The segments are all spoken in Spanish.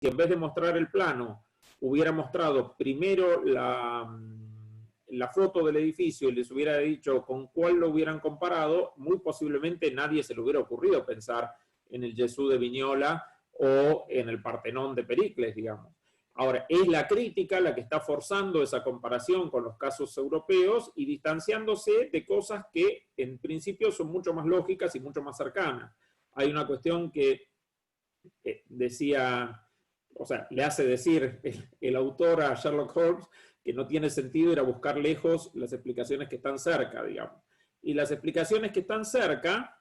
en vez de mostrar el plano, hubiera mostrado primero la foto del edificio y les hubiera dicho con cuál lo hubieran comparado, muy posiblemente nadie se le hubiera ocurrido pensar en el Jesús de Viñola o en el Partenón de Pericles, digamos. Ahora, es la crítica la que está forzando esa comparación con los casos europeos y distanciándose de cosas que en principio son mucho más lógicas y mucho más cercanas. Hay una cuestión que decía, o sea, le hace decir el autor a Sherlock Holmes que no tiene sentido ir a buscar lejos las explicaciones que están cerca, digamos. Y las explicaciones que están cerca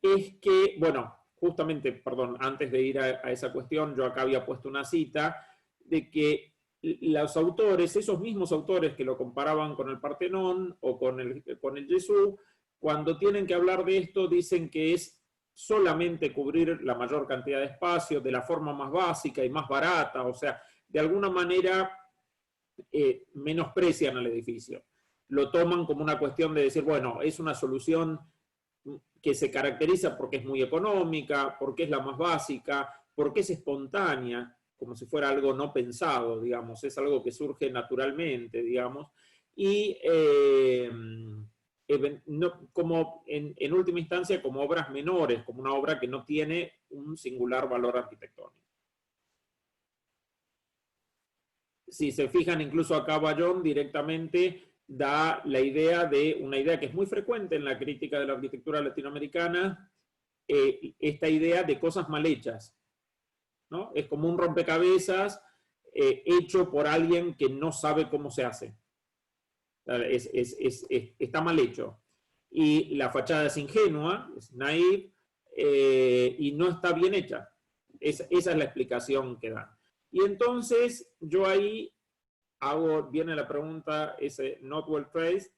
es que, bueno, justamente, perdón, antes de ir a esa cuestión, yo acá había puesto una cita de que los autores, esos mismos autores que lo comparaban con el Partenón o con el Jesús, cuando tienen que hablar de esto, dicen que es solamente cubrir la mayor cantidad de espacio de la forma más básica y más barata, o sea, de alguna manera menosprecian al edificio. Lo toman como una cuestión de decir, bueno, es una solución que se caracteriza porque es muy económica, porque es la más básica, porque es espontánea, como si fuera algo no pensado, digamos, es algo que surge naturalmente, digamos, y no, como en última instancia como obras menores, como una obra que no tiene un singular valor arquitectónico. Si se fijan, incluso acá Bayón directamente da la idea de una idea que es muy frecuente en la crítica de la arquitectura latinoamericana, esta idea de cosas mal hechas, ¿no? Es como un rompecabezas hecho por alguien que no sabe cómo se hace. Está mal hecho. Y la fachada es ingenua, es naive, y no está bien hecha. Esa es la explicación que dan. Y entonces yo ahí viene la pregunta, ese not well traced,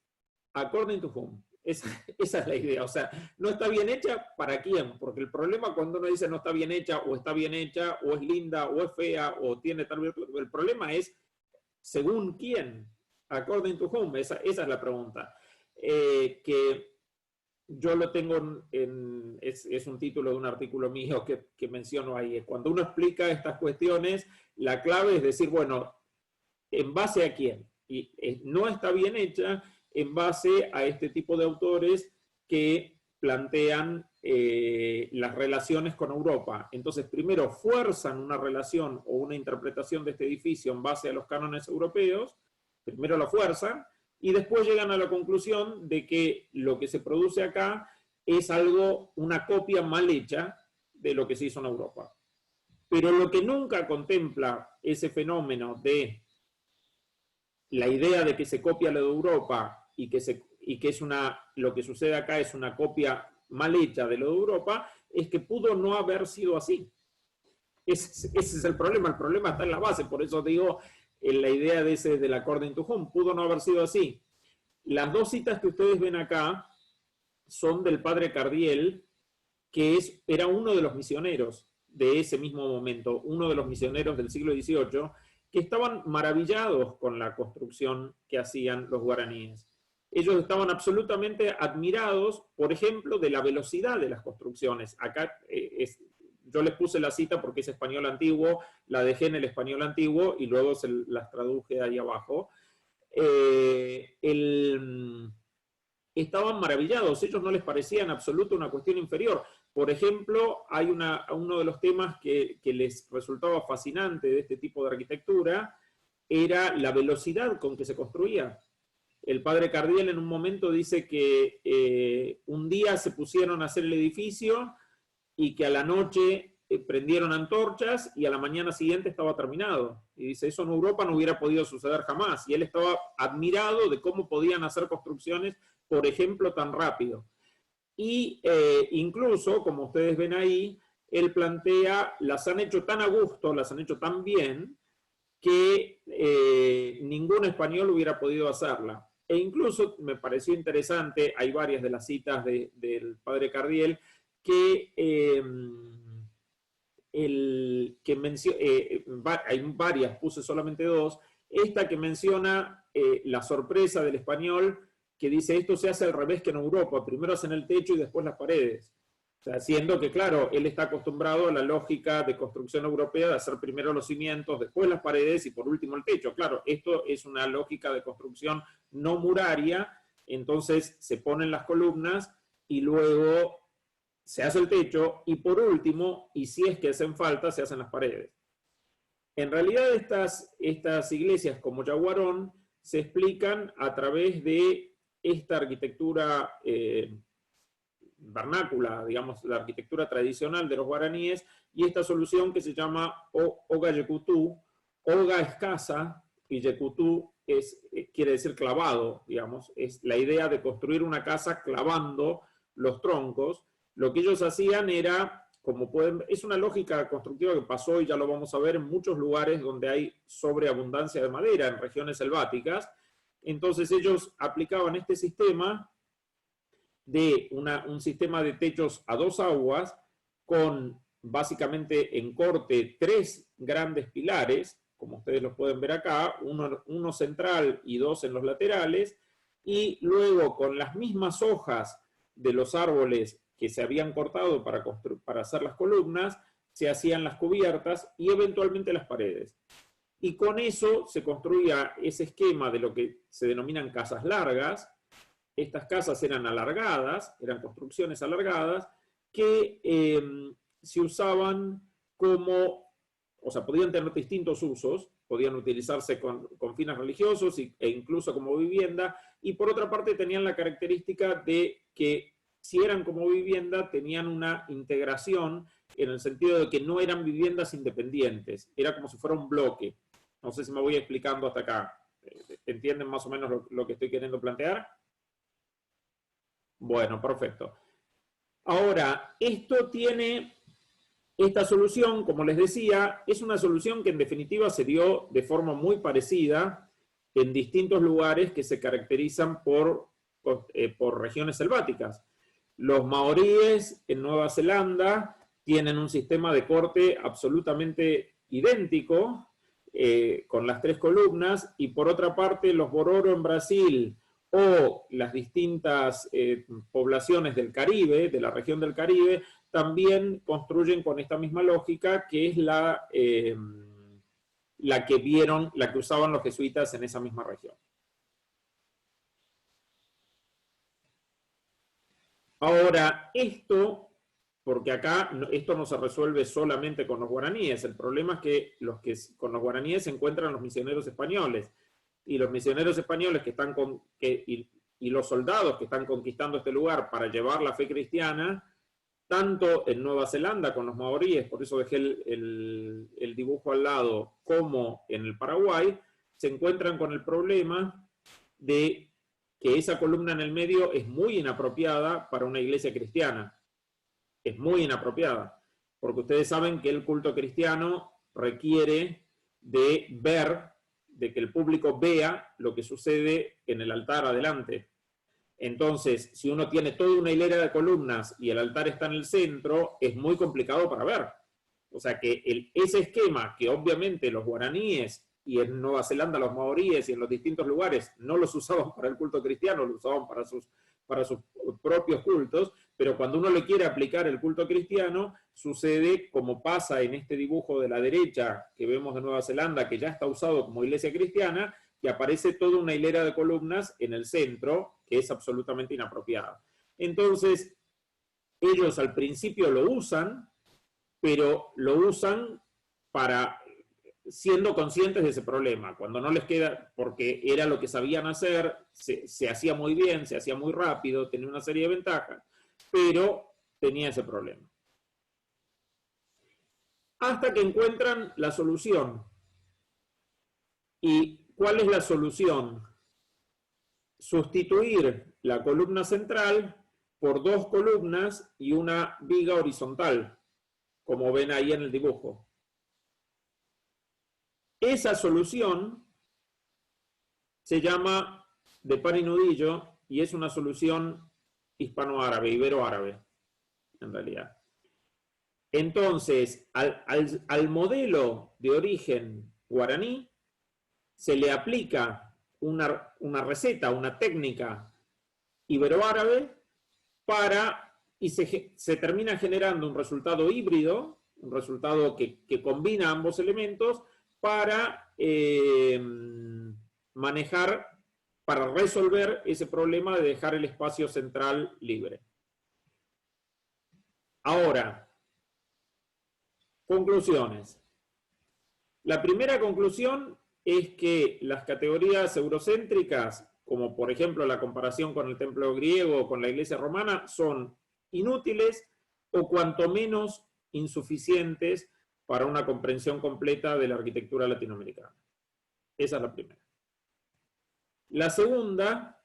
according to whom. Esa es la idea. O sea, no está bien hecha, ¿para quién? Porque el problema cuando uno dice no está bien hecha, o está bien hecha, o es linda, o es fea, o tiene tal virtud, el problema es según quién. According to whom. Esa es la pregunta. Que yo lo tengo es un título de un artículo mío que menciono ahí. Cuando uno explica estas cuestiones, la clave es decir, bueno, ¿en base a quién? Y no está bien hecha en base a este tipo de autores que plantean las relaciones con Europa. Entonces, primero fuerzan una relación o una interpretación de este edificio en base a los cánones europeos, primero lo fuerzan, y después llegan a la conclusión de que lo que se produce acá es algo, una copia mal hecha de lo que se hizo en Europa. Pero lo que nunca contempla ese fenómeno de la idea de que se copia lo de Europa y que es lo que sucede acá es una copia mal hecha de lo de Europa, es que pudo no haber sido así. Ese es el problema está en la base, por eso digo, la idea de ese del according to whom, pudo no haber sido así. Las dos citas que ustedes ven acá son del padre Cardiel, que era uno de los misioneros de ese mismo momento, uno de los misioneros del siglo XVIII, que estaban maravillados con la construcción que hacían los guaraníes. Ellos estaban absolutamente admirados, por ejemplo, de la velocidad de las construcciones. Acá yo les puse la cita porque es español antiguo, la dejé en el español antiguo y luego las traduje ahí abajo. Estaban maravillados, ellos no les parecía en absoluto una cuestión inferior. Por ejemplo, hay uno de los temas que les resultaba fascinante de este tipo de arquitectura, era la velocidad con que se construía. El padre Cardiel en un momento dice que un día se pusieron a hacer el edificio y que a la noche prendieron antorchas y a la mañana siguiente estaba terminado. Y dice, eso en Europa no hubiera podido suceder jamás. Y él estaba admirado de cómo podían hacer construcciones, por ejemplo, tan rápido. Y incluso, como ustedes ven ahí, él plantea, las han hecho tan a gusto, las han hecho tan bien, que ningún español hubiera podido hacerla. E incluso me pareció interesante, hay varias de las citas del padre Cardiel, que hay varias, puse solamente dos, esta que menciona la sorpresa del español, que dice, esto se hace al revés que en Europa, primero hacen el techo y después las paredes. O sea, siendo que, claro, él está acostumbrado a la lógica de construcción europea de hacer primero los cimientos, después las paredes y por último el techo. Claro, esto es una lógica de construcción no muraria, entonces se ponen las columnas y luego se hace el techo y por último, y si es que hacen falta, se hacen las paredes. En realidad estas iglesias como Yaguarón se explican a través de esta arquitectura vernácula, digamos, la arquitectura tradicional de los guaraníes, y esta solución que se llama Oga Yecutú. Oga es casa y Yecutú quiere decir clavado, digamos, es la idea de construir una casa clavando los troncos. Lo que ellos hacían era, como pueden ver, es una lógica constructiva que pasó y ya lo vamos a ver en muchos lugares donde hay sobreabundancia de madera, en regiones selváticas. Entonces ellos aplicaban este sistema de un sistema de techos a dos aguas con básicamente en corte 3 grandes pilares, como ustedes los pueden ver acá, uno central y 2 en los laterales, y luego con las mismas hojas de los árboles que se habían cortado para hacer las columnas, se hacían las cubiertas y eventualmente las paredes. Y con eso se construía ese esquema de lo que se denominan casas largas. Estas casas eran alargadas, eran construcciones alargadas, que se usaban como, o sea, podían tener distintos usos, podían utilizarse con fines religiosos e incluso como vivienda, y por otra parte tenían la característica de que si eran como vivienda tenían una integración en el sentido de que no eran viviendas independientes, era como si fuera un bloque. No sé si me voy explicando hasta acá. ¿Entienden más o menos lo que estoy queriendo plantear? Bueno, perfecto. Ahora, esta solución, como les decía, es una solución que en definitiva se dio de forma muy parecida en distintos lugares que se caracterizan por regiones selváticas. Los maoríes en Nueva Zelanda tienen un sistema de corte absolutamente idéntico, con las 3 columnas, y por otra parte los Bororo en Brasil o las distintas poblaciones del Caribe, de la región del Caribe, también construyen con esta misma lógica, que es la que usaban los jesuitas en esa misma región. Ahora, porque acá esto no se resuelve solamente con los guaraníes, el problema es que con los guaraníes se encuentran los misioneros españoles, y los misioneros españoles y los soldados que están conquistando este lugar para llevar la fe cristiana, tanto en Nueva Zelanda con los maoríes, por eso dejé el dibujo al lado, como en el Paraguay, se encuentran con el problema de que esa columna en el medio es muy inapropiada para una iglesia cristiana. Es muy inapropiada, porque ustedes saben que el culto cristiano requiere de que el público vea lo que sucede en el altar adelante. Entonces, si uno tiene toda una hilera de columnas y el altar está en el centro, es muy complicado para ver. O sea que ese esquema que obviamente los guaraníes y en Nueva Zelanda los maoríes y en los distintos lugares no los usaban para el culto cristiano, lo usaban para sus propios cultos, pero cuando uno le quiere aplicar el culto cristiano, sucede como pasa en este dibujo de la derecha que vemos de Nueva Zelanda, que ya está usado como iglesia cristiana, que aparece toda una hilera de columnas en el centro, que es absolutamente inapropiada. Entonces, ellos al principio lo usan, pero lo usan siendo conscientes de ese problema. Cuando no les queda, porque era lo que sabían hacer, se hacía muy bien, se hacía muy rápido, tenía una serie de ventajas, pero tenía ese problema. Hasta que encuentran la solución. ¿Y cuál es la solución? Sustituir la columna central por 2 columnas y una viga horizontal, como ven ahí en el dibujo. Esa solución se llama de par y nudillo y es una solución hispanoárabe, ibero-árabe, en realidad. Entonces, al modelo de origen guaraní se le aplica una receta, una técnica ibero-árabe para y se termina generando un resultado híbrido, un resultado que combina ambos elementos para manejar, para resolver ese problema de dejar el espacio central libre. Ahora, conclusiones. La primera conclusión es que las categorías eurocéntricas, como por ejemplo la comparación con el templo griego o con la iglesia romana, son inútiles o cuanto menos insuficientes para una comprensión completa de la arquitectura latinoamericana. Esa es la primera. La segunda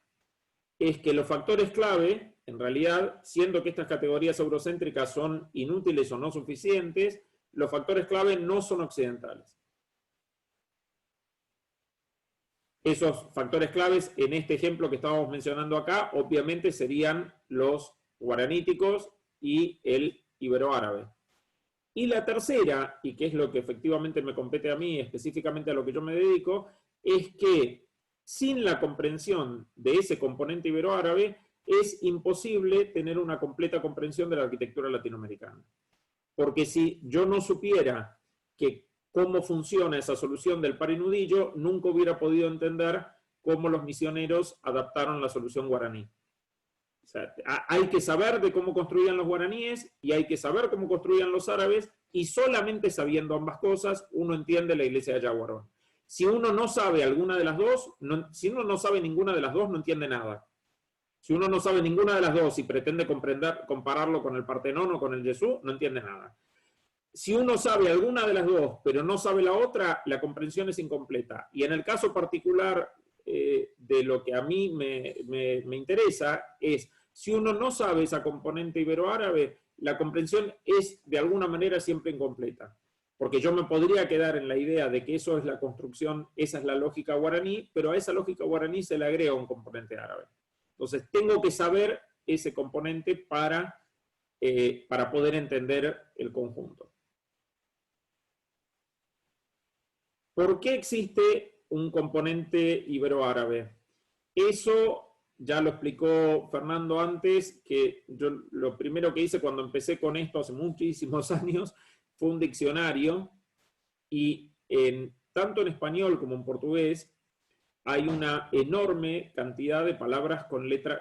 es que los factores clave, en realidad, siendo que estas categorías eurocéntricas son inútiles o no suficientes, los factores clave no son occidentales. Esos factores claves, en este ejemplo que estábamos mencionando acá, obviamente serían los guaraníticos y el iberoárabe. Y la tercera, y que es lo que efectivamente me compete a mí, específicamente a lo que yo me dedico, es que sin la comprensión de ese componente iberoárabe es imposible tener una completa comprensión de la arquitectura latinoamericana. Porque si yo no supiera que cómo funciona esa solución del par y nudillo, nunca hubiera podido entender cómo los misioneros adaptaron la solución guaraní. O sea, hay que saber de cómo construían los guaraníes y hay que saber cómo construían los árabes, y solamente sabiendo ambas cosas uno entiende la iglesia de Yaguarón. Si uno no sabe alguna de las dos, si uno no sabe ninguna de las dos, no entiende nada. Si uno no sabe ninguna de las dos y pretende compararlo con el Partenón o con el Yesú, no entiende nada. Si uno sabe alguna de las dos, pero no sabe la otra, la comprensión es incompleta. Y en el caso particular de lo que a mí me interesa es, si uno no sabe esa componente iberoárabe, la comprensión es de alguna manera siempre incompleta. Porque yo me podría quedar en la idea de que eso es la construcción, esa es la lógica guaraní, pero a esa lógica guaraní se le agrega un componente árabe. Entonces tengo que saber ese componente para poder entender el conjunto. ¿Por qué existe un componente iberoárabe? Eso ya lo explicó Fernando antes, que yo lo primero que hice cuando empecé con esto hace muchísimos años fue un diccionario, y tanto en español como en portugués hay una enorme cantidad de palabras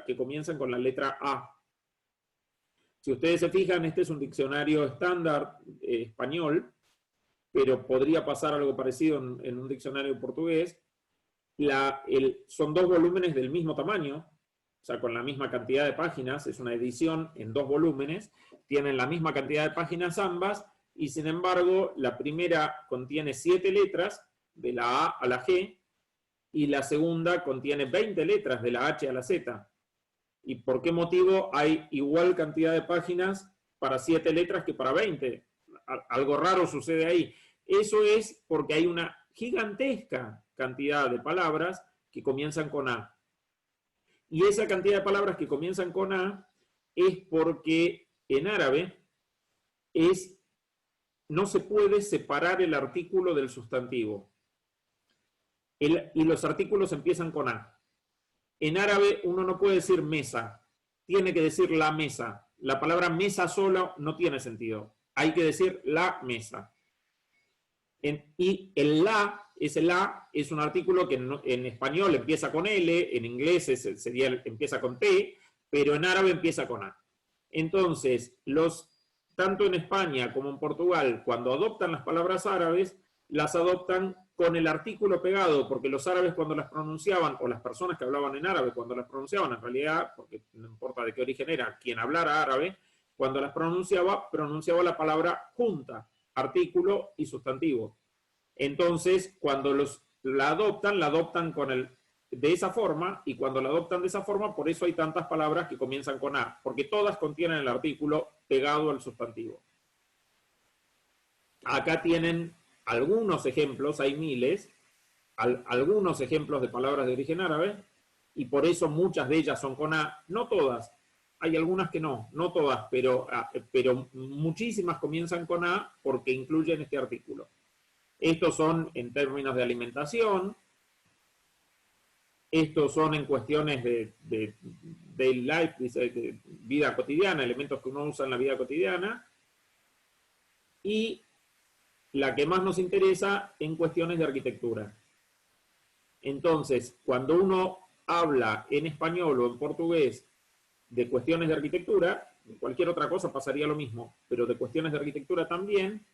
que comienzan con la letra A. Si ustedes se fijan, este es un diccionario estándar español, pero podría pasar algo parecido en un diccionario portugués. Son dos volúmenes del mismo tamaño, o sea, con la misma cantidad de páginas, es una edición en dos volúmenes, tienen la misma cantidad de páginas ambas, y sin embargo, la primera contiene 7 letras, de la A a la G, y la segunda contiene 20 letras, de la H a la Z. ¿Y por qué motivo hay igual cantidad de páginas para 7 letras que para 20? Algo raro sucede ahí. Eso es porque hay una gigantesca cantidad de palabras que comienzan con A. Y esa cantidad de palabras que comienzan con A es porque en árabe no se puede separar el artículo del sustantivo. Y los artículos empiezan con A. En árabe uno no puede decir mesa, tiene que decir la mesa. La palabra mesa solo no tiene sentido. Hay que decir la mesa. Y el la es un artículo que en español empieza con L, en inglés empieza con T, pero en árabe empieza con A. Entonces, tanto en España como en Portugal, cuando adoptan las palabras árabes, las adoptan con el artículo pegado, porque los árabes cuando las pronunciaban, o las personas que hablaban en árabe cuando las pronunciaban, en realidad, porque no importa de qué origen era, quien hablara árabe, cuando las pronunciaba la palabra junta, artículo y sustantivo. Entonces, cuando la adoptan de esa forma, y cuando la adoptan de esa forma, por eso hay tantas palabras que comienzan con A, porque todas contienen el artículo pegado al sustantivo. Acá tienen algunos ejemplos, hay miles, algunos ejemplos de palabras de origen árabe, y por eso muchas de ellas son con A, no todas, hay algunas que no todas, pero muchísimas comienzan con A porque incluyen este artículo. Estos son en términos de alimentación, estos son en cuestiones de daily life, dice vida cotidiana, elementos que uno usa en la vida cotidiana, y la que más nos interesa en cuestiones de arquitectura. Entonces, cuando uno habla en español o en portugués de cuestiones de arquitectura, de cualquier otra cosa pasaría lo mismo, pero de cuestiones de arquitectura también,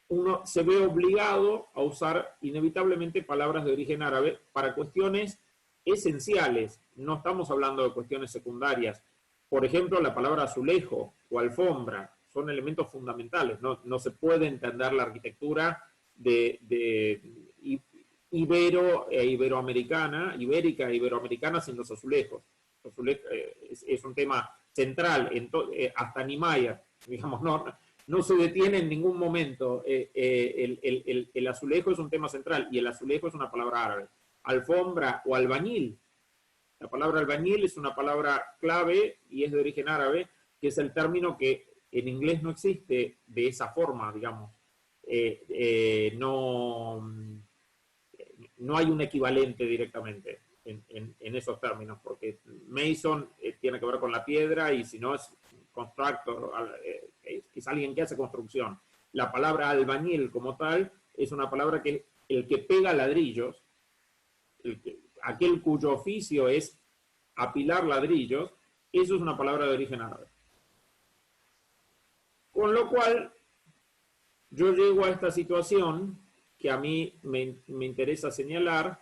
uno se ve obligado a usar inevitablemente palabras de origen árabe para cuestiones esenciales. No estamos hablando de cuestiones secundarias. Por ejemplo, la palabra azulejo o alfombra son elementos fundamentales. No se puede entender la arquitectura de ibero e iberoamericana, ibérica e iberoamericana sin los azulejos. Es un tema central, hasta Niemeyer, digamos, no se detiene en ningún momento. El azulejo es un tema central y el azulejo es una palabra árabe. Alfombra o albañil. La palabra albañil es una palabra clave y es de origen árabe, que es el término que en inglés no existe de esa forma, digamos. No hay un equivalente directamente en esos términos, porque mason tiene que ver con la piedra y si no es constructor, es alguien que hace construcción. La palabra albañil como tal es una palabra que el que pega ladrillos, aquel cuyo oficio es apilar ladrillos, eso es una palabra de origen árabe. Con lo cual, yo llego a esta situación que a mí me interesa señalar,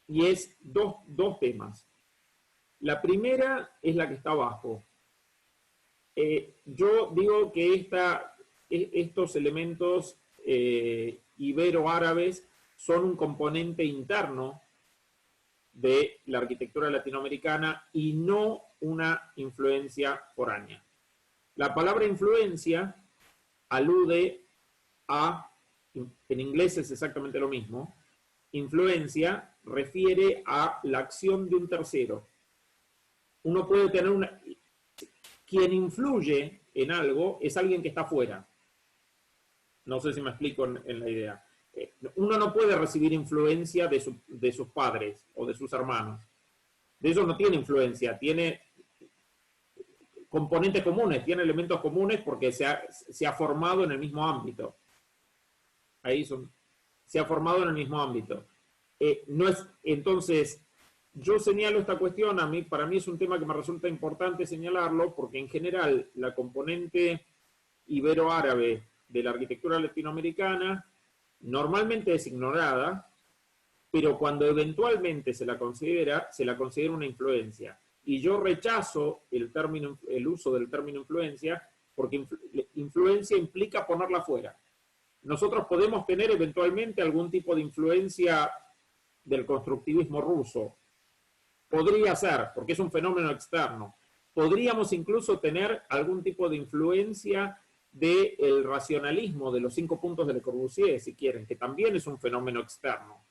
y es dos temas. La primera es la que está abajo. Yo digo que estos elementos ibero-árabes son un componente interno de la arquitectura latinoamericana y no una influencia foránea. La palabra influencia alude a, en inglés es exactamente lo mismo, influencia refiere a la acción de un tercero. Uno puede tener quien influye en algo es alguien que está afuera. No sé si me explico en la idea. Uno no puede recibir influencia de sus padres o de sus hermanos. De ellos no tiene influencia, tiene componentes comunes, tiene elementos comunes porque se ha formado en el mismo ámbito. Se ha formado en el mismo ámbito. Entonces, yo señalo esta cuestión, para mí es un tema que me resulta importante señalarlo, porque en general la componente ibero-árabe de la arquitectura latinoamericana normalmente es ignorada, pero cuando eventualmente se la considera una influencia. Y yo rechazo el uso del término influencia, porque influencia implica ponerla afuera. Nosotros podemos tener eventualmente algún tipo de influencia del constructivismo ruso. Podría ser, porque es un fenómeno externo. Podríamos incluso tener algún tipo de influencia del racionalismo, de los 5 puntos de Le Corbusier, si quieren, que también es un fenómeno externo.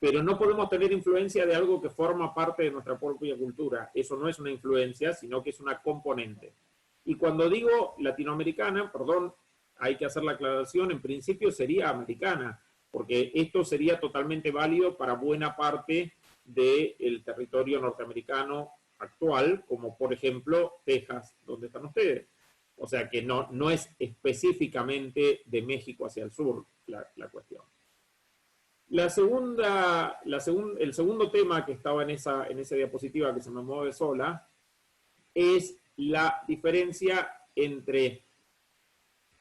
Pero no podemos tener influencia de algo que forma parte de nuestra propia cultura. Eso no es una influencia, sino que es una componente. Y cuando digo latinoamericana, perdón, hay que hacer la aclaración, en principio sería americana, porque esto sería totalmente válido para buena parte del territorio norteamericano actual, como por ejemplo Texas, donde están ustedes. O sea que no es específicamente de México hacia el sur la cuestión. El segundo tema que estaba en esa diapositiva que se me mueve sola es la diferencia entre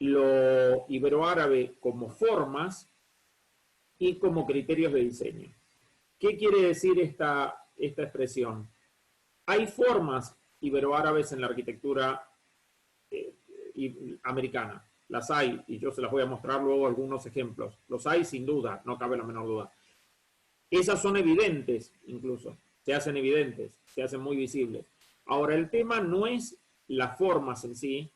lo iberoárabe como formas y como criterios de diseño. ¿Qué quiere decir esta expresión? Hay formas iberoárabes en la arquitectura americana. Las hay, y yo se las voy a mostrar luego algunos ejemplos. Los hay sin duda, no cabe la menor duda. Esas son evidentes, incluso. Se hacen evidentes, se hacen muy visibles. Ahora, el tema no es las formas en sí,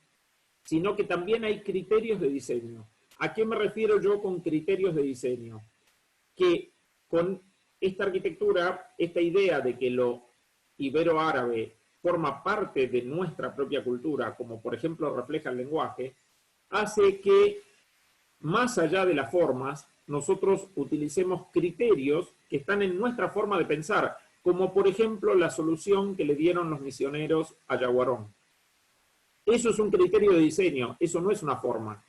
sino que también hay criterios de diseño. ¿A qué me refiero yo con criterios de diseño? Que con esta arquitectura, esta idea de que lo ibero-árabe forma parte de nuestra propia cultura, como por ejemplo refleja el lenguaje, hace que, más allá de las formas, nosotros utilicemos criterios que están en nuestra forma de pensar. como por ejemplo la solución que le dieron los misioneros a Yaguarón. Eso es un criterio de diseño, eso no es una forma.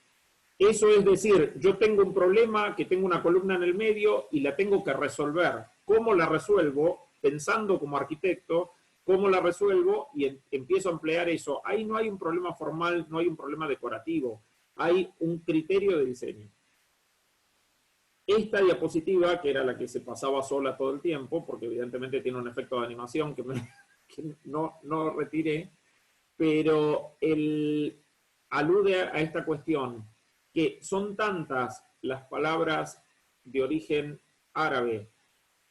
Eso es decir, yo tengo un problema, que tengo una columna en el medio y la tengo que resolver. ¿Cómo la resuelvo? Pensando como arquitecto, ¿cómo la resuelvo? Y empiezo a emplear eso. Ahí no hay un problema formal, no hay un problema decorativo, hay un criterio de diseño. Esta diapositiva, que era la que se pasaba sola todo el tiempo, porque evidentemente tiene un efecto de animación que no retiré, pero alude a esta cuestión, que son tantas las palabras de origen árabe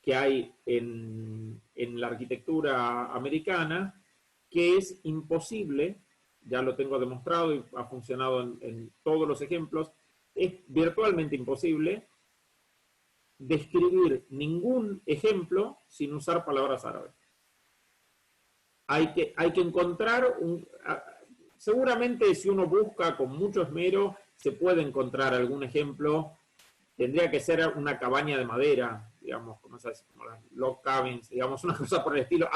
que hay en la arquitectura americana, que es imposible, ya lo tengo demostrado y ha funcionado en todos los ejemplos, es virtualmente imposible describir ningún ejemplo sin usar palabras árabes. Hay que encontrar seguramente si uno busca con mucho esmero se puede encontrar algún ejemplo. Tendría que ser una cabaña de madera, digamos, como las log cabins, digamos, una cosa por el estilo,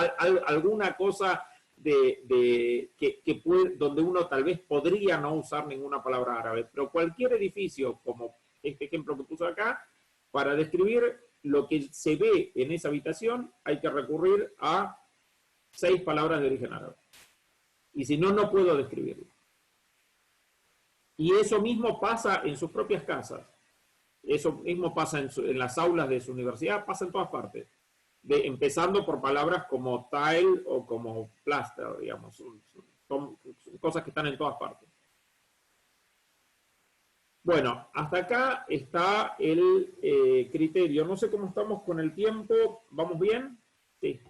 alguna cosa donde uno tal vez podría no usar ninguna palabra árabe, pero cualquier edificio, como este ejemplo que puso acá, para describir lo que se ve en esa habitación, hay que recurrir a 6 palabras de origen árabe. Y si no, no puedo describirlo. Y eso mismo pasa en sus propias casas. Eso mismo pasa en las aulas de su universidad, pasa en todas partes. Empezando por palabras como tile o como plaster, digamos. Son cosas que están en todas partes. Bueno, hasta acá está el criterio. No sé cómo estamos con el tiempo. ¿Vamos bien? Sí.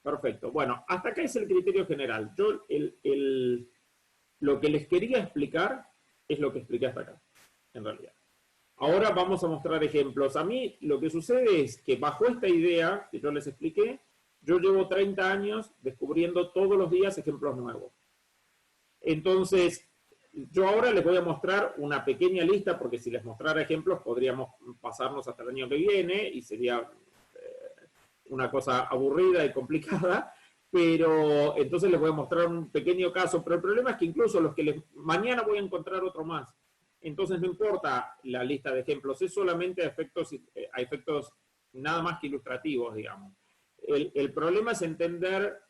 Perfecto. Bueno, hasta acá es el criterio general. Yo lo que les quería explicar es lo que expliqué hasta acá, en realidad. Ahora vamos a mostrar ejemplos. A mí lo que sucede es que bajo esta idea que yo les expliqué, yo llevo 30 años descubriendo todos los días ejemplos nuevos. Entonces, yo ahora les voy a mostrar una pequeña lista, porque si les mostrara ejemplos podríamos pasarnos hasta el año que viene y sería una cosa aburrida y complicada, pero entonces les voy a mostrar un pequeño caso, pero el problema es que incluso mañana voy a encontrar otro más. Entonces no importa la lista de ejemplos, es solamente a efectos nada más que ilustrativos, digamos. El problema es entender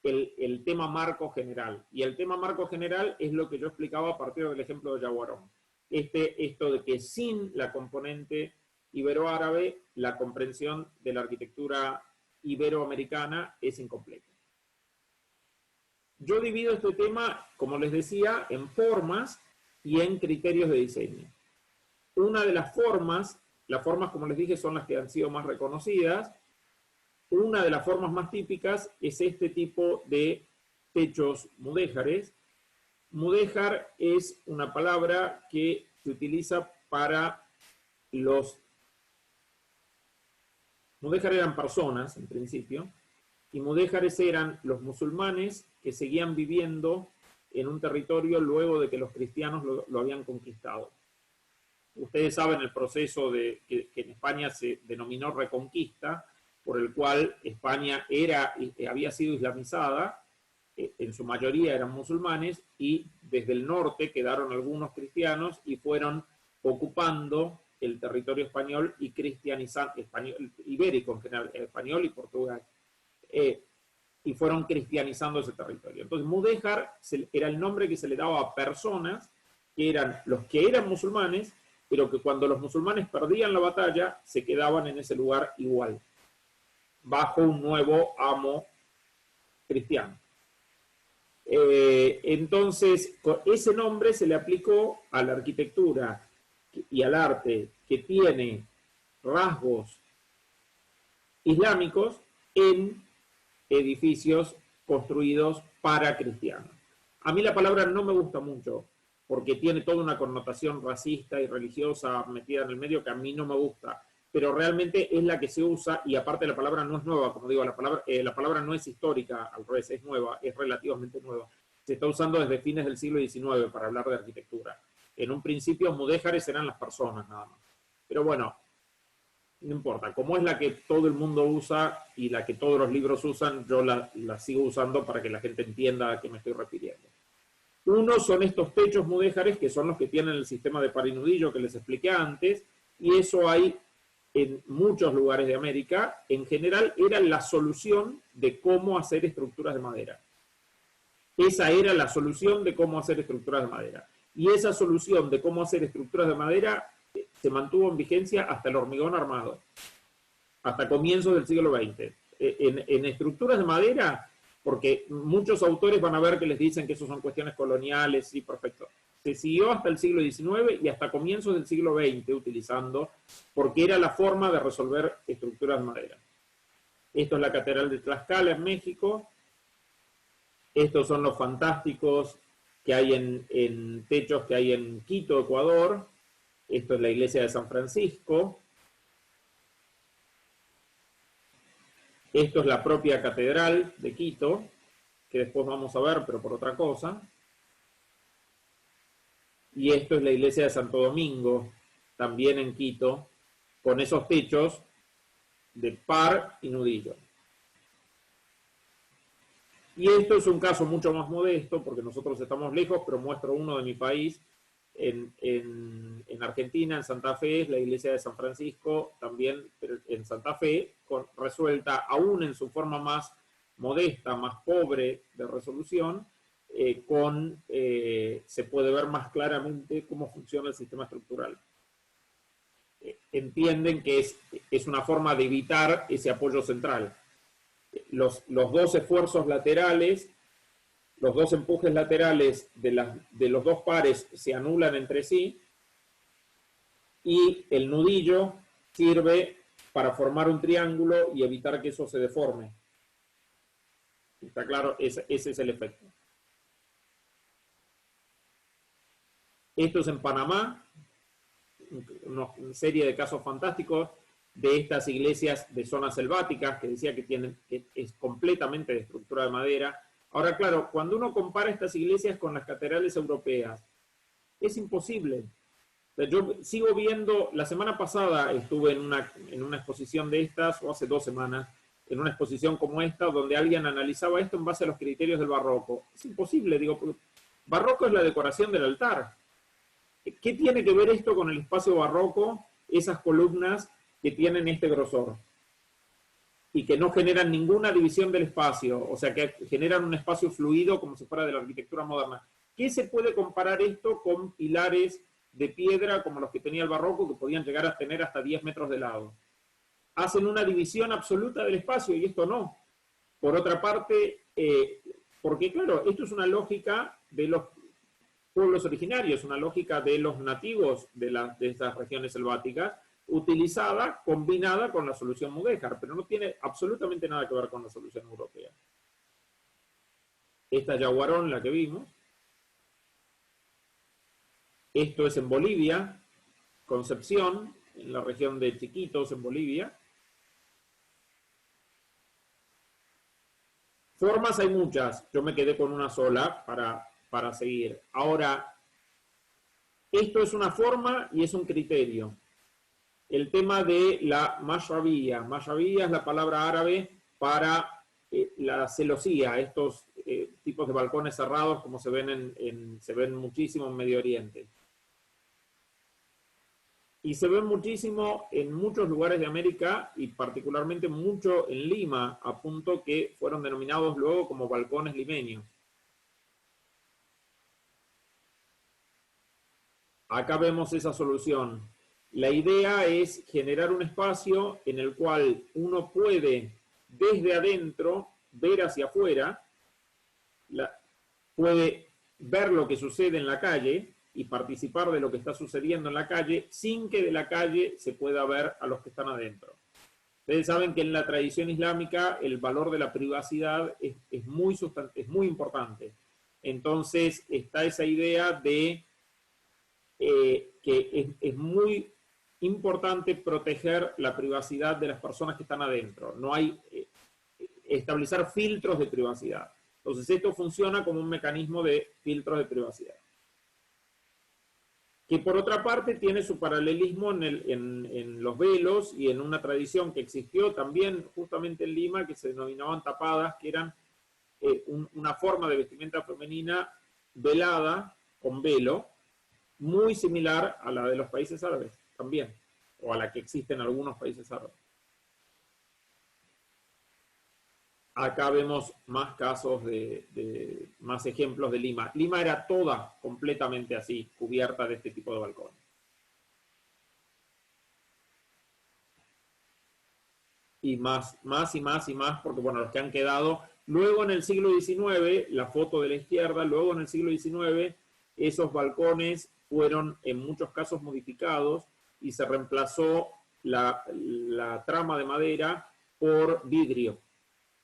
el tema marco general, y el tema marco general es lo que yo explicaba a partir del ejemplo de Yaguarón. Esto de que sin la componente ibero-árabe, la comprensión de la arquitectura iberoamericana es incompleta. Yo divido este tema, como les decía, en formas y en criterios de diseño. Una de las formas como les dije son las que han sido más reconocidas. Una de las formas más típicas es este tipo de techos mudéjares. Mudéjar es una palabra que se utiliza para mudéjar eran personas, en principio, y mudéjares eran los musulmanes que seguían viviendo en un territorio luego de que los cristianos lo habían conquistado. Ustedes saben el proceso que en España se denominó Reconquista, por el cual España había sido islamizada, en su mayoría eran musulmanes, y desde el norte quedaron algunos cristianos y fueron ocupando el territorio español y cristianizando, ibérico en general, español y portugués, y fueron cristianizando ese territorio. Entonces, mudéjar era el nombre que se le daba a personas que eran los que eran musulmanes, pero que cuando los musulmanes perdían la batalla, se quedaban en ese lugar igual, bajo un nuevo amo cristiano. Entonces, ese nombre se le aplicó a la arquitectura y al arte que tiene rasgos islámicos en edificios construidos para cristianos. A mí la palabra no me gusta mucho porque tiene toda una connotación racista y religiosa metida en el medio que a mí no me gusta, pero realmente es la que se usa, y aparte la palabra no es nueva, como digo, la palabra no es histórica, al revés, es nueva, es relativamente nueva. Se está usando desde fines del siglo XIX para hablar de arquitectura. En un principio, mudéjares eran las personas nada más. Pero bueno, no importa, como es la que todo el mundo usa y la que todos los libros usan, yo la sigo usando para que la gente entienda a qué me estoy refiriendo. Uno son estos techos mudéjares, que son los que tienen el sistema de par y nudillo que les expliqué antes, y eso hay en muchos lugares de América. En general era la solución de cómo hacer estructuras de madera. Esa era la solución de cómo hacer estructuras de madera. Y esa solución de cómo hacer estructuras de madera se mantuvo en vigencia hasta el hormigón armado, hasta comienzos del siglo XX. En estructuras de madera, porque muchos autores van a ver que les dicen que eso son cuestiones coloniales, sí, perfecto. Se siguió hasta el siglo XIX y hasta comienzos del siglo XX utilizando, porque era la forma de resolver estructuras de madera. Esto es la Catedral de Tlaxcala en México. Estos son los fantásticos que hay en techos que hay en Quito, Ecuador. Esto es la iglesia de San Francisco. Esto es la propia catedral de Quito, que después vamos a ver, pero por otra cosa. Y esto es la iglesia de Santo Domingo, también en Quito, con esos techos de par y nudillo. Y esto es un caso mucho más modesto, porque nosotros estamos lejos, pero muestro uno de mi país. En Argentina, en Santa Fe, es la iglesia de San Francisco, también en Santa Fe, resuelta aún en su forma más modesta, más pobre de resolución, se puede ver más claramente cómo funciona el sistema estructural. Entienden que es una forma de evitar ese apoyo central. Los dos esfuerzos laterales, los dos empujes laterales de los dos pares se anulan entre sí y el nudillo sirve para formar un triángulo y evitar que eso se deforme. ¿Está claro? Ese es el efecto. Esto es en Panamá, una serie de casos fantásticos de estas iglesias de zonas selváticas que decía que es completamente de estructura de madera. Ahora, claro, cuando uno compara estas iglesias con las catedrales europeas, es imposible. O sea, yo sigo viendo, la semana pasada estuve en una exposición de estas, o hace 2 semanas, en una exposición como esta, donde alguien analizaba esto en base a los criterios del barroco. Es imposible, digo, barroco es la decoración del altar. ¿Qué tiene que ver esto con el espacio barroco, esas columnas que tienen este grosor? Y que no generan ninguna división del espacio, o sea, que generan un espacio fluido como si fuera de la arquitectura moderna. ¿Qué se puede comparar esto con pilares de piedra como los que tenía el barroco, que podían llegar a tener hasta 10 metros de lado? Hacen una división absoluta del espacio y esto no. Por otra parte, porque claro, esto es una lógica de los pueblos originarios, una lógica de los nativos de estas regiones selváticas, utilizada, combinada con la solución mudéjar, pero no tiene absolutamente nada que ver con la solución europea. Esta es Yaguarón, la que vimos. Esto es en Bolivia, Concepción, en la región de Chiquitos, en Bolivia. Formas hay muchas, yo me quedé con una sola para seguir. Ahora, esto es una forma y es un criterio. El tema de la mashrabiyya. Mashrabiyya es la palabra árabe para la celosía, estos tipos de balcones cerrados como se ven muchísimo en Medio Oriente. Y se ven muchísimo en muchos lugares de América y particularmente mucho en Lima, a punto que fueron denominados luego como balcones limeños. Acá vemos esa solución. La idea es generar un espacio en el cual uno puede, desde adentro, ver hacia afuera, puede ver lo que sucede en la calle y participar de lo que está sucediendo en la calle sin que de la calle se pueda ver a los que están adentro. Ustedes saben que en la tradición islámica el valor de la privacidad es muy importante. Entonces está esa idea de que es muy importante proteger la privacidad de las personas que están adentro. No hay establecer filtros de privacidad. Entonces esto funciona como un mecanismo de filtros de privacidad. que por otra parte tiene su paralelismo en los velos y en una tradición que existió también justamente en Lima, que se denominaban tapadas, que eran una forma de vestimenta femenina velada, con velo, muy similar a la de los países árabes también, o a la que existe en algunos países árabes. Acá vemos más casos más ejemplos de Lima. Lima era toda completamente así, cubierta de este tipo de balcones. Y más, porque bueno, los que han quedado. Luego en el siglo XIX, la foto de la izquierda, luego en el siglo XIX, esos balcones fueron en muchos casos modificados y se reemplazó la trama de madera por vidrio,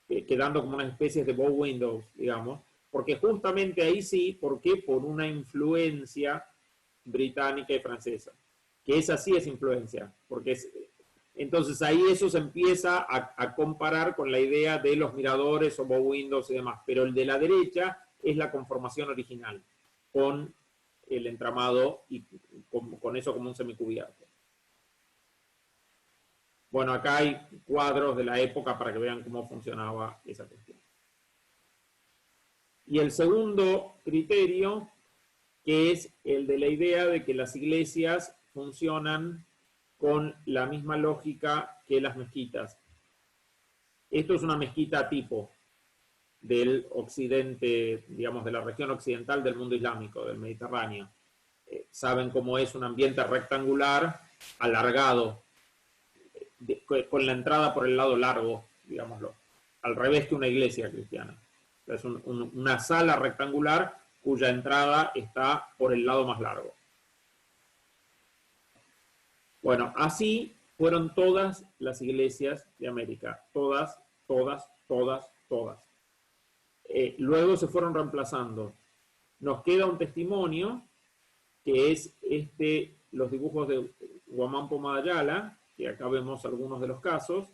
quedando como una especie de bow windows, digamos, porque justamente ahí sí, ¿por qué? Por una influencia británica y francesa, que esa sí es influencia, porque entonces ahí eso se empieza a comparar con la idea de los miradores o bow windows y demás, pero el de la derecha es la conformación original, con el entramado y con eso como un semicubierto. Bueno, acá hay cuadros de la época para que vean cómo funcionaba esa cuestión. Y el segundo criterio, que es el de la idea de que las iglesias funcionan con la misma lógica que las mezquitas. Esto es una mezquita tipo del occidente, digamos, de la región occidental del mundo islámico, del Mediterráneo. Saben cómo es un ambiente rectangular, alargado, con la entrada por el lado largo, digámoslo, al revés que una iglesia cristiana. Es una sala rectangular cuya entrada está por el lado más largo. Bueno, así fueron todas las iglesias de América, todas. Luego se fueron reemplazando. Nos queda un testimonio, que es los dibujos de Guamán Pomayala, que acá vemos algunos de los casos,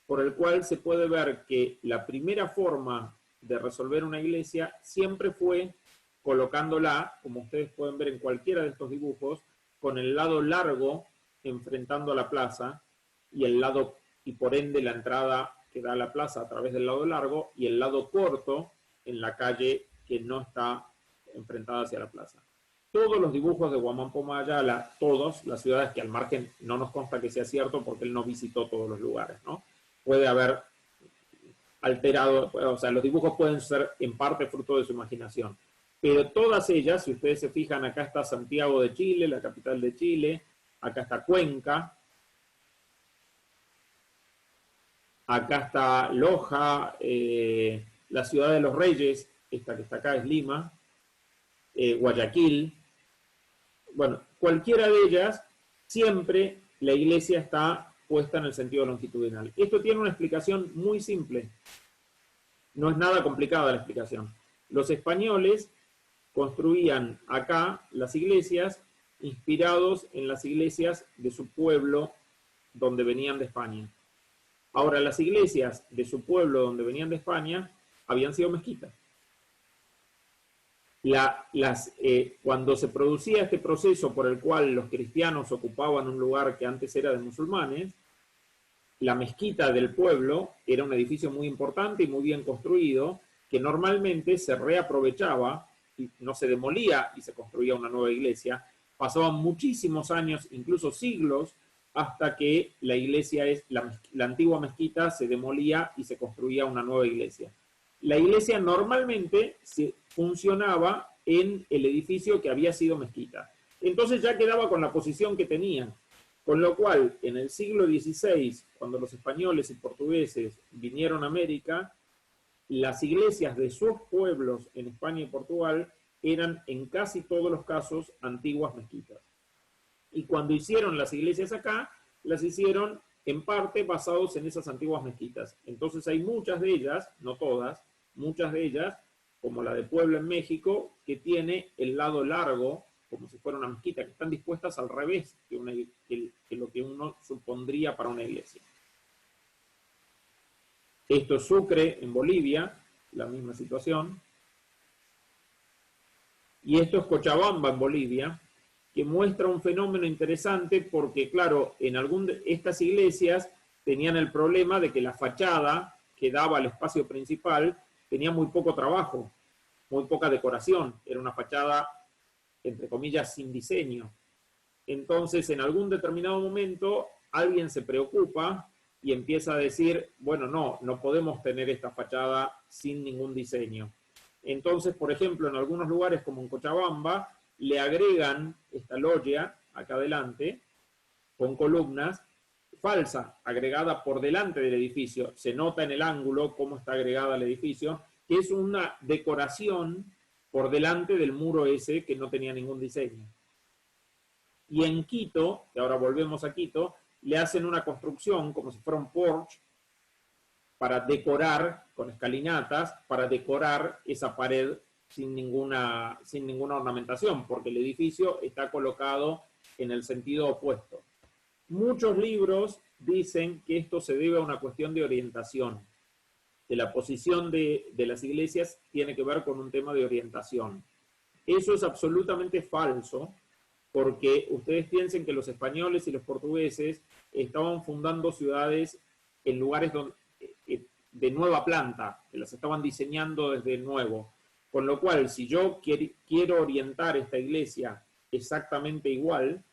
por el cual se puede ver que la primera forma de resolver una iglesia siempre fue colocándola, como ustedes pueden ver en cualquiera de estos dibujos, con el lado largo enfrentando a la plaza y por ende la entrada que da a la plaza a través del lado largo y el lado corto en la calle que no está enfrentada hacia la plaza. Todos los dibujos de Guamán Pomayala, todos, las ciudades que al margen no nos consta que sea cierto porque él no visitó todos los lugares, ¿no? Puede haber alterado, o sea, los dibujos pueden ser en parte fruto de su imaginación, pero todas ellas, si ustedes se fijan, acá está Santiago de Chile, la capital de Chile, acá está Cuenca, acá está Loja, la ciudad de los Reyes, esta que está acá es Lima, Guayaquil. Bueno, cualquiera de ellas, siempre la iglesia está puesta en el sentido longitudinal. Esto tiene una explicación muy simple. No es nada complicada la explicación. Los españoles construían acá las iglesias inspirados en las iglesias de su pueblo donde venían de España. Ahora, las iglesias de su pueblo donde venían de España habían sido mezquitas. Cuando se producía este proceso por el cual los cristianos ocupaban un lugar que antes era de musulmanes, la mezquita del pueblo era un edificio muy importante y muy bien construido, que normalmente se reaprovechaba, y no se demolía y se construía una nueva iglesia. Pasaban muchísimos años, incluso siglos, hasta que la antigua mezquita se demolía y se construía una nueva iglesia. La iglesia normalmente funcionaba en el edificio que había sido mezquita. Entonces ya quedaba con la posición que tenía. Con lo cual, en el siglo XVI, cuando los españoles y portugueses vinieron a América, las iglesias de sus pueblos en España y Portugal eran en casi todos los casos antiguas mezquitas. Y cuando hicieron las iglesias acá, las hicieron en parte basados en esas antiguas mezquitas. Entonces hay muchas de ellas, no todas, muchas de ellas, como la de Puebla en México, que tiene el lado largo, como si fuera una mezquita, que están dispuestas al revés que lo que uno supondría para una iglesia. Esto es Sucre, en Bolivia, la misma situación. Y esto es Cochabamba, en Bolivia. que muestra un fenómeno interesante porque, claro, en estas iglesias tenían el problema de que la fachada que daba al espacio principal tenía muy poco trabajo, muy poca decoración. Era una fachada, entre comillas, sin diseño. Entonces, en algún determinado momento, alguien se preocupa y empieza a decir, bueno, no podemos tener esta fachada sin ningún diseño. Entonces, por ejemplo, en algunos lugares como en Cochabamba, le agregan esta loggia acá adelante, con columnas, falsa, agregada por delante del edificio. Se nota en el ángulo cómo está agregada al edificio, que es una decoración por delante del muro ese que no tenía ningún diseño. Y en Quito, que ahora volvemos a Quito, le hacen una construcción como si fuera un porche para decorar, con escalinatas, para decorar esa pared sin ninguna ornamentación, porque el edificio está colocado en el sentido opuesto. Muchos libros dicen que esto se debe a una cuestión de orientación, que la posición de las iglesias tiene que ver con un tema de orientación. Eso es absolutamente falso, porque ustedes piensen que los españoles y los portugueses estaban fundando ciudades en lugares de nueva planta, que las estaban diseñando desde nuevo. Con lo cual, si yo quiero orientar esta iglesia exactamente igual,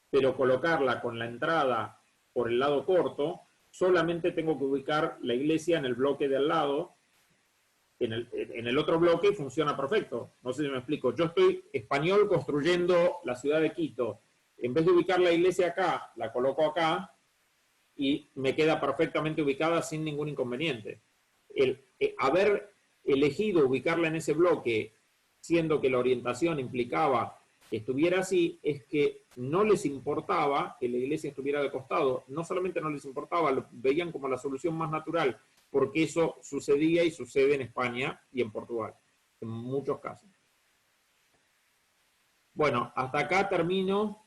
pero colocarla con la entrada por el lado corto, solamente tengo que ubicar la iglesia en el bloque de al lado. En el otro bloque funciona perfecto. No sé si me explico. Yo estoy español construyendo la ciudad de Quito. En vez de ubicar la iglesia acá, la coloco acá y me queda perfectamente ubicada sin ningún inconveniente. Haber elegido ubicarla en ese bloque, siendo que la orientación implicaba que estuviera así, es que no les importaba que la iglesia estuviera de costado. No solamente no les importaba, lo veían como la solución más natural, porque eso sucedía y sucede en España y en Portugal, en muchos casos. Bueno, hasta acá termino.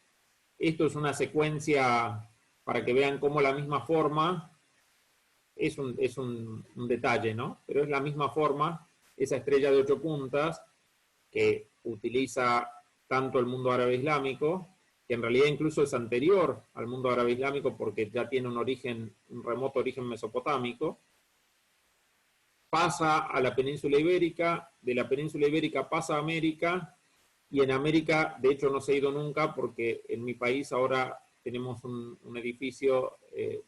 Esto es una secuencia para que vean cómo la misma forma, es un detalle, ¿no? Pero es la misma forma, esa estrella de 8 puntas que utiliza tanto el mundo árabe islámico, que en realidad incluso es anterior al mundo árabe islámico porque ya tiene un remoto origen mesopotámico, pasa a la península ibérica, de la península ibérica pasa a América, y en América, de hecho, no se ha ido nunca porque en mi país ahora tenemos un edificio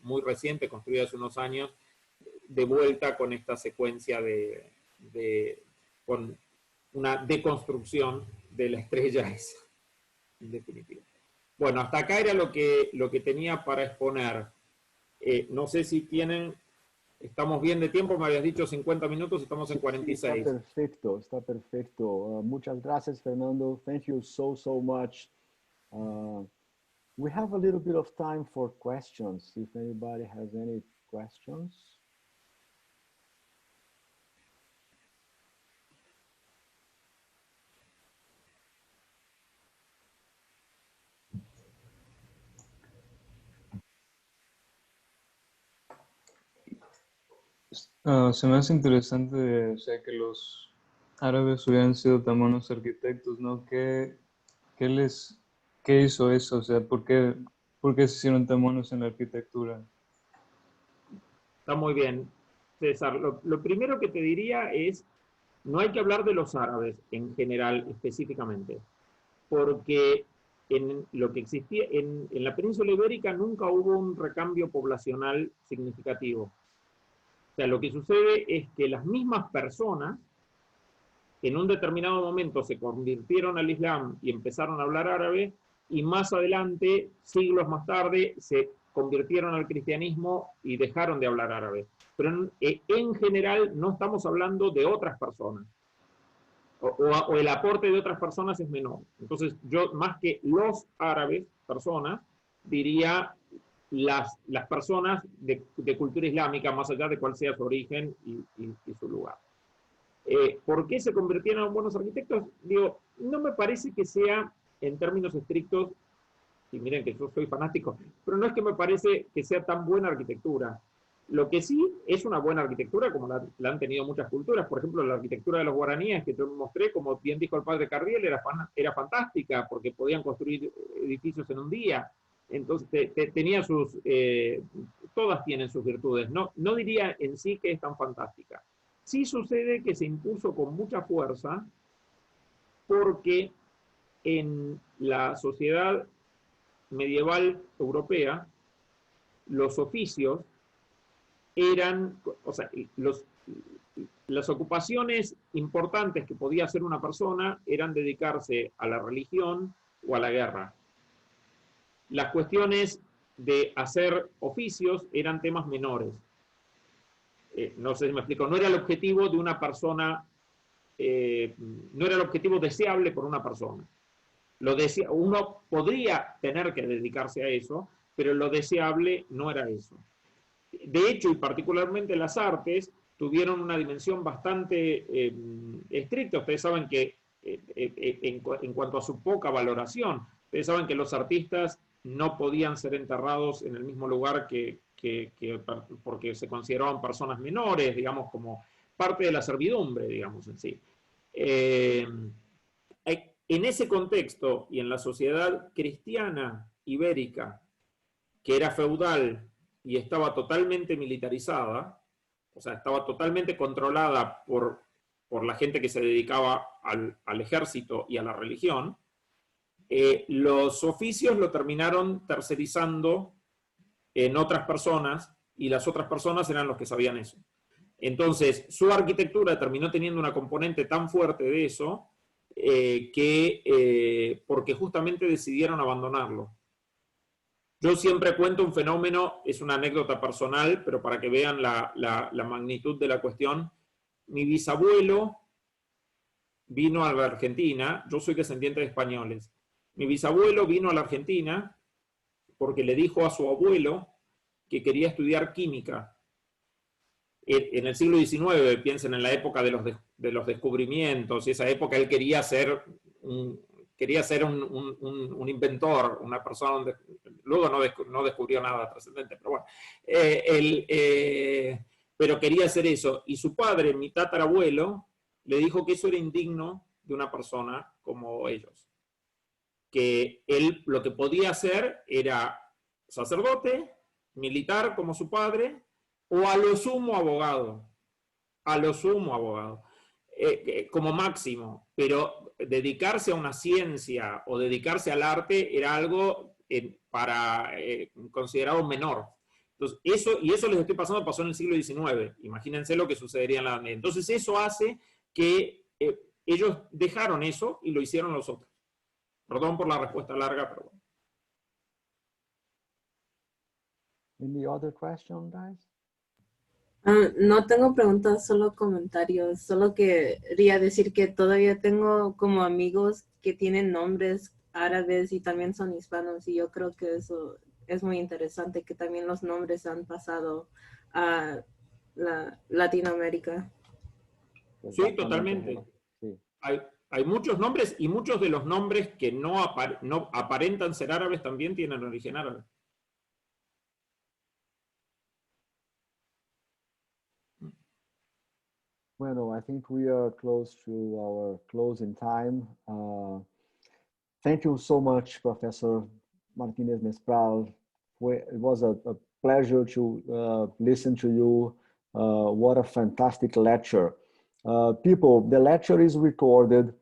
muy reciente, construido hace unos años, de vuelta con esta secuencia con una deconstrucción de la estrella esa, en definitiva. Bueno, hasta acá era lo que tenía para exponer. No sé si tienen... Estamos bien de tiempo, me habías dicho 50 minutos, estamos en 46. Sí, está perfecto. Muchas gracias, Fernando. Thank you so much. We have a little bit of time for questions, if anybody has any questions. Se me hace interesante, o sea, que los árabes hubieran sido tan buenos arquitectos, ¿no? ¿Qué hizo eso? O sea, ¿por qué se hicieron tan buenos en la arquitectura? Está muy bien, César. Lo primero que te diría es, no hay que hablar de los árabes en general específicamente, porque en lo que existía en la península ibérica nunca hubo un recambio poblacional significativo. O sea, lo que sucede es que las mismas personas en un determinado momento se convirtieron al Islam y empezaron a hablar árabe, y más adelante, siglos más tarde, se convirtieron al cristianismo y dejaron de hablar árabe. Pero en general no estamos hablando de otras personas. O el aporte de otras personas es menor. Entonces, yo más que los árabes, personas, diría las personas de cultura islámica, más allá de cuál sea su origen y su lugar. ¿Por qué se convirtieron en buenos arquitectos? Digo, no me parece que sea, en términos estrictos, y miren que yo soy fanático, pero no es que me parece que sea tan buena arquitectura. Lo que sí es una buena arquitectura, como la han tenido muchas culturas. Por ejemplo, la arquitectura de los guaraníes, que yo mostré, como bien dijo el padre Cardiel, era fantástica, porque podían construir edificios en un día. Entonces, tenía todas tienen sus virtudes. No diría en sí que es tan fantástica. Sí sucede que se impuso con mucha fuerza, porque en la sociedad medieval europea, los oficios eran, o sea, las ocupaciones importantes que podía hacer una persona eran dedicarse a la religión o a la guerra. Las cuestiones de hacer oficios eran temas menores. No sé si me explico, no era el objetivo de una persona, no era el objetivo deseable por una persona. Uno podría tener que dedicarse a eso, pero lo deseable no era eso. De hecho, y particularmente las artes, tuvieron una dimensión bastante estricta. Ustedes saben que en cuanto a su poca valoración, ustedes saben que los artistas no podían ser enterrados en el mismo lugar porque se consideraban personas menores, digamos, como parte de la servidumbre, digamos, en sí. En ese contexto y en la sociedad cristiana ibérica, que era feudal y estaba totalmente militarizada, o sea, estaba totalmente controlada por la gente que se dedicaba al ejército y a la religión, los oficios lo terminaron tercerizando en otras personas, y las otras personas eran los que sabían eso. Entonces, su arquitectura terminó teniendo una componente tan fuerte de eso, porque justamente decidieron abandonarlo. Yo siempre cuento un fenómeno, es una anécdota personal, pero para que vean la magnitud de la cuestión. Mi bisabuelo vino a la Argentina, yo soy descendiente de españoles. Mi bisabuelo vino a la Argentina porque le dijo a su abuelo que quería estudiar química. En el siglo XIX, piensen en la época de los descubrimientos, y esa época él quería ser un inventor, una persona. Luego no descubrió nada trascendente, pero bueno. Pero quería hacer eso. Y su padre, mi tatarabuelo, le dijo que eso era indigno de una persona como ellos. Que él lo que podía hacer era sacerdote, militar como su padre, o a lo sumo abogado. A lo sumo abogado. Como máximo, pero dedicarse a una ciencia o dedicarse al arte era algo considerado menor. Entonces, eso les estoy pasando, pasó en el siglo XIX. Imagínense lo que sucedería en la Edad Media. Entonces, eso hace que ellos dejaron eso y lo hicieron los otros. Perdón por la respuesta larga, pero bueno. Any other question, guys? No tengo preguntas, solo comentarios. Solo quería decir que todavía tengo como amigos que tienen nombres árabes y también son hispanos, y yo creo que eso es muy interesante, que también los nombres han pasado a Latinoamérica. Sí, totalmente. Sí. Hay muchos nombres, y muchos de los nombres que no aparentan ser árabes también tienen origen árabe. Well, I think we are close to our closing time. Thank you so much, Professor Martinez Nespral. It was a pleasure to listen to you. What a fantastic lecture. People, the lecture is recorded.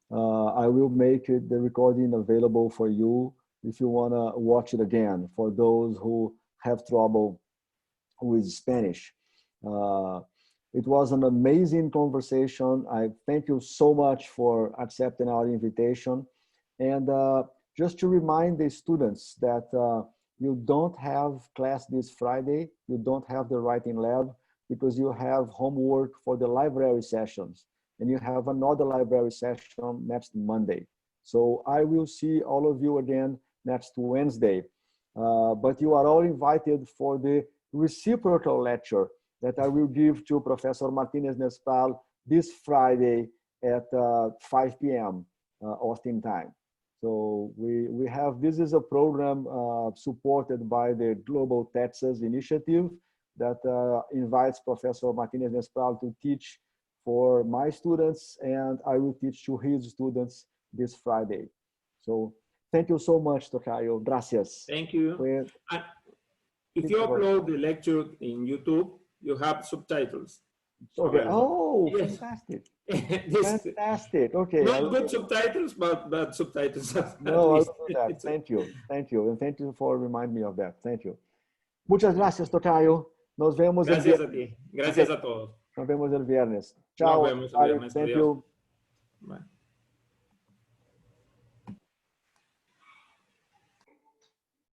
I will make the recording available for you if you want to watch it again, for those who have trouble with Spanish. It was an amazing conversation. I thank you so much for accepting our invitation. And just to remind the students that you don't have class this Friday, you don't have the writing lab, because you have homework for the library sessions, and you have another library session next Monday. So I will see all of you again next Wednesday. But you are all invited for the reciprocal lecture that I will give to Professor Martinez Nespral this Friday at 5 p.m. Austin time. So we have, this is a program supported by the Global Texas Initiative, that invites Professor Martinez Nespral to teach for my students, and I will teach to his students this Friday. So thank you so much, Tocayo. Gracias. Thank you. Fue- If you upload the lecture in YouTube, you have subtitles. Okay. Available. Oh, Yes. fantastic. This- Fantastic. Okay. Not good subtitles, but bad subtitles. at No, I'll least. do that. Thank you. Thank you. And thank you for reminding me of that. Thank you. Muchas gracias, Tocayo. Nos vemos el Gracias viernes. a ti. Gracias a todos. Nos vemos el viernes. Chao. Nos vemos el Bye. viernes. Thank Adiós. you. Bye.